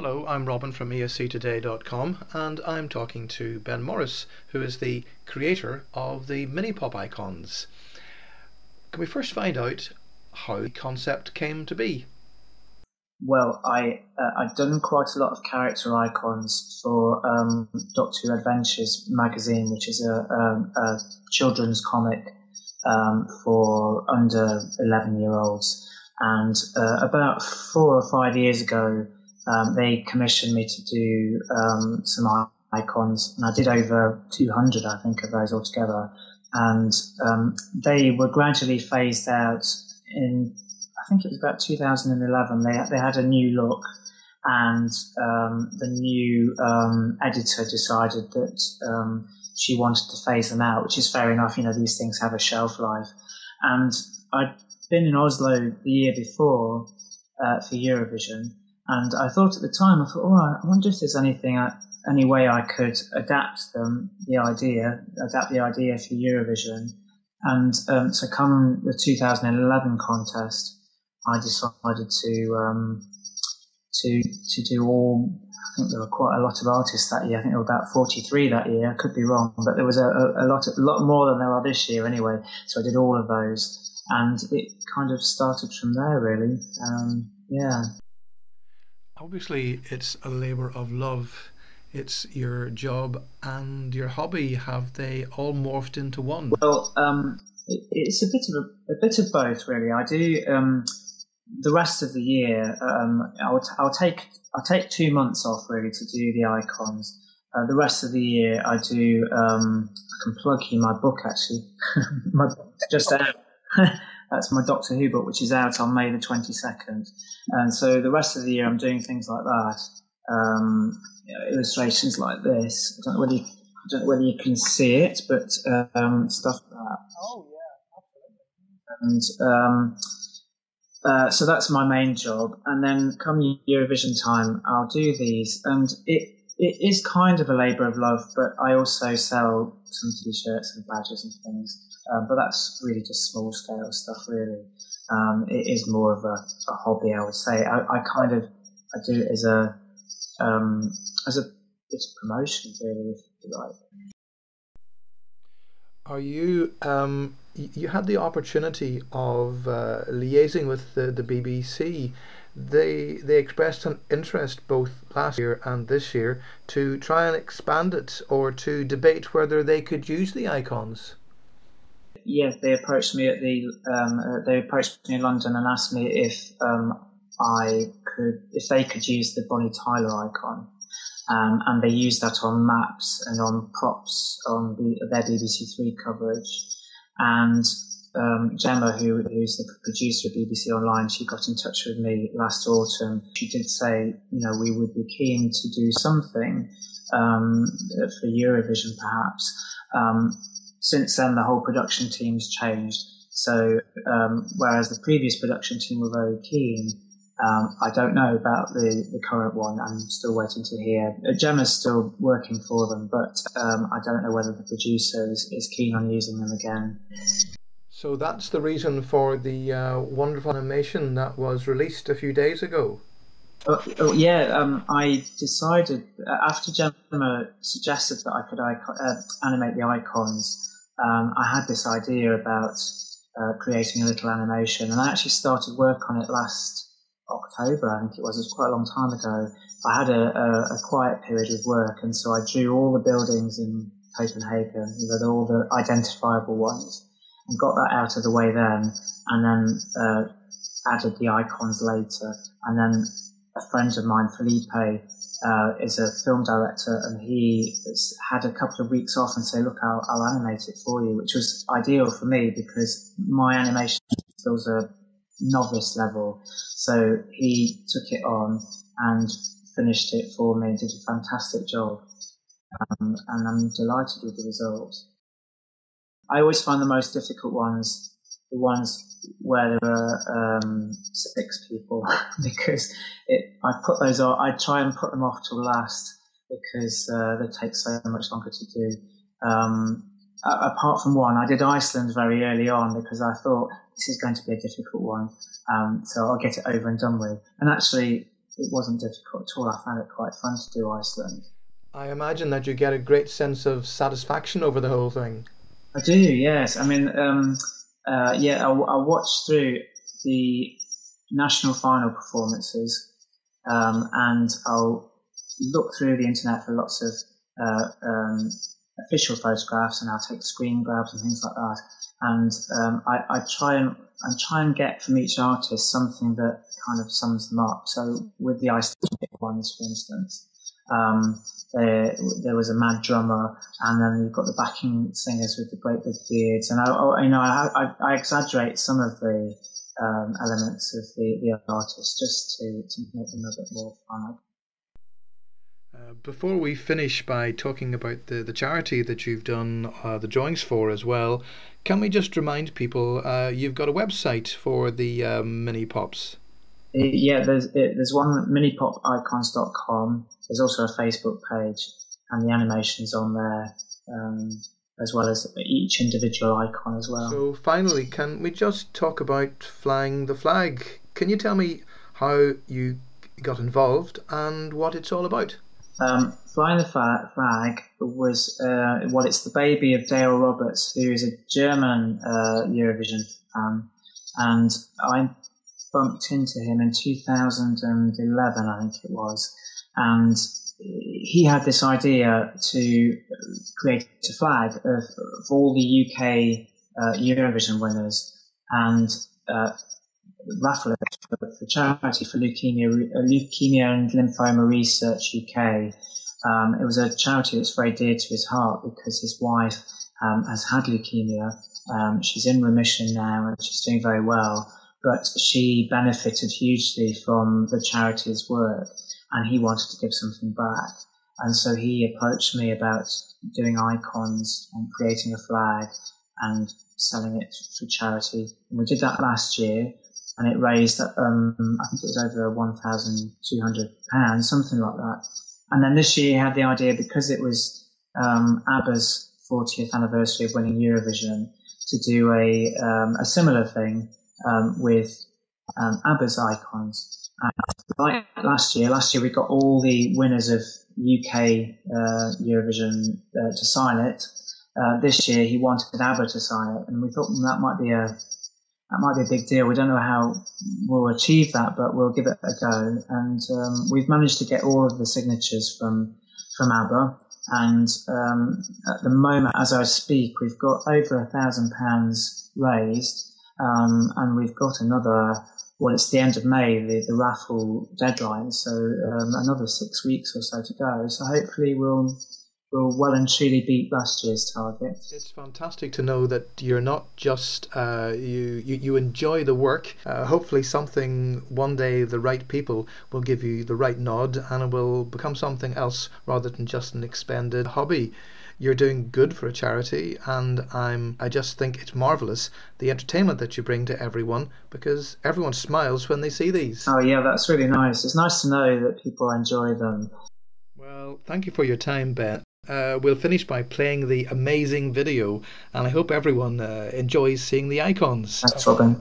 Hello, I'm Robin from Esctoday.com and I'm talking to Ben Morris, who is the creator of the minipop icons. Can we first find out how the concept came to be? Well, I've done quite a lot of character icons for Doctor Who Adventures magazine, which is a children's comic for under 11-year-olds. And about 4 or 5 years ago, they commissioned me to do some icons, and I did over 200, I think, of those altogether. And they were gradually phased out in, I think it was about 2011. They had a new look, and the new editor decided that she wanted to phase them out, which is fair enough. You know, these things have a shelf life. And I'd been in Oslo the year before for Eurovision, and I thought at the time, I wonder if there's any way I could adapt the idea for Eurovision. And so come the 2011 contest, I decided to do all. I think there were quite a lot of artists that year. I think there were about 43 that year. I could be wrong, but there was a lot more than there are this year anyway. So I did all of those, and it kind of started from there, really. Yeah. Obviously, it's a labour of love. It's your job and your hobby. Have they all morphed into one? Well, it's a bit of both, really. I do the rest of the year. I'll take 2 months off really to do the icons. The rest of the year, I do. I can plug you my book actually. My book's just out. That's my Doctor Who book, which is out on May the 22nd. And so the rest of the year, I'm doing things like that. Illustrations like this. I don't know whether you can see it, but stuff like that. Oh yeah, absolutely. And so that's my main job. And then come Eurovision time, I'll do these. And it is kind of a labour of love, but I also sell some T-shirts and badges and things. But that's really just small scale stuff, really. It is more of a hobby, I would say. I do it as a bit of promotion, really, if you like. Are you you had the opportunity of liaising with the BBC. They expressed an interest both last year and this year to try and expand it or to debate whether they could use the icons. Yes, they approached me they approached me in London and asked me if they could use the Bonnie Tyler icon. And they used that on maps and on props on their BBC Three coverage. And Gemma, who's the producer of BBC Online, she got in touch with me last autumn. She did say, we would be keen to do something for Eurovision, perhaps. Since then, the whole production team's changed. So whereas the previous production team were very keen, I don't know about the current one. I'm still waiting to hear. Gemma's still working for them, but I don't know whether the producer is keen on using them again. So that's the reason for the wonderful animation that was released a few days ago. Yeah, I decided after Gemma suggested that I could animate the icons. I had this idea about creating a little animation, and I actually started work on it last October, I think it was. It was quite a long time ago. I had a quiet period with work, and so I drew all the buildings in Copenhagen, all the identifiable ones, and got that out of the way then, and then added the icons later. And then a friend of mine, Felipe, is a film director, and he had a couple of weeks off and say, look, I'll animate it for you, which was ideal for me because my animation skills are novice level. So he took it on and finished it for me and did a fantastic job. And I'm delighted with the result. I always find the most difficult ones, the ones where there are 6 people, because I try and put them off till last because they take so much longer to do. Apart from one, I did Iceland very early on because I thought this is going to be a difficult one, so I'll get it over and done with. And actually, it wasn't difficult at all. I found it quite fun to do Iceland. I imagine that you get a great sense of satisfaction over the whole thing. I do, yes. I mean, yeah, I'll watch through the national final performances, and I'll look through the internet for lots of official photographs, and I'll take screen grabs and things like that. And I try and get from each artist something that kind of sums them up. So with the Icelandic ones, for instance, there was a mad drummer, and then you've got the backing singers with the great big beards, and I exaggerate some of the elements of the artist just to make them a bit more fun. Before we finish by talking about the charity that you've done the drawings for as well, can we just remind people you've got a website for the mini pops? Yeah, there's one, minipopicons.com. There's also a Facebook page, and the animation's on there, as well as each individual icon as well. So finally, can we just talk about flying the flag? Can you tell me how you got involved and what it's all about? Flying the flag was, well, it's the baby of Dale Roberts, who is a German Eurovision fan, and I bumped into him in 2011, I think it was, and he had this idea to create a flag of all the UK Eurovision winners and raffle it for charity for Leukemia and Lymphoma Research UK. It was a charity that's very dear to his heart because his wife has had leukemia. She's in remission now and she's doing very well, but she benefited hugely from the charity's work, and he wanted to give something back. And so he approached me about doing icons and creating a flag and selling it for charity. And we did that last year, and it raised, I think it was over £1,200, something like that. And then this year he had the idea, because it was ABBA's 40th anniversary of winning Eurovision, to do a similar thing with ABBA's icons. Like last year we got all the winners of UK Eurovision to sign it. This year he wanted ABBA to sign it, and we thought that might be a big deal. We don't know how we'll achieve that, but we'll give it a go. And we've managed to get all of the signatures from ABBA. And at the moment, as I speak, we've got over £1,000 raised, and we've got another. Well, it's the end of May, the raffle deadline, so another 6 weeks or so to go. So hopefully we'll well and truly beat last year's target. It's fantastic to know that you're not just you enjoy the work. Hopefully something one day, the right people will give you the right nod and it will become something else rather than just an expended hobby. You're doing good for a charity, and I just think it's marvellous, the entertainment that you bring to everyone, because everyone smiles when they see these. Oh yeah, that's really nice. It's nice to know that people enjoy them. Well, thank you for your time, Ben. We'll finish by playing the amazing video, and I hope everyone enjoys seeing the icons. Thanks, Robin.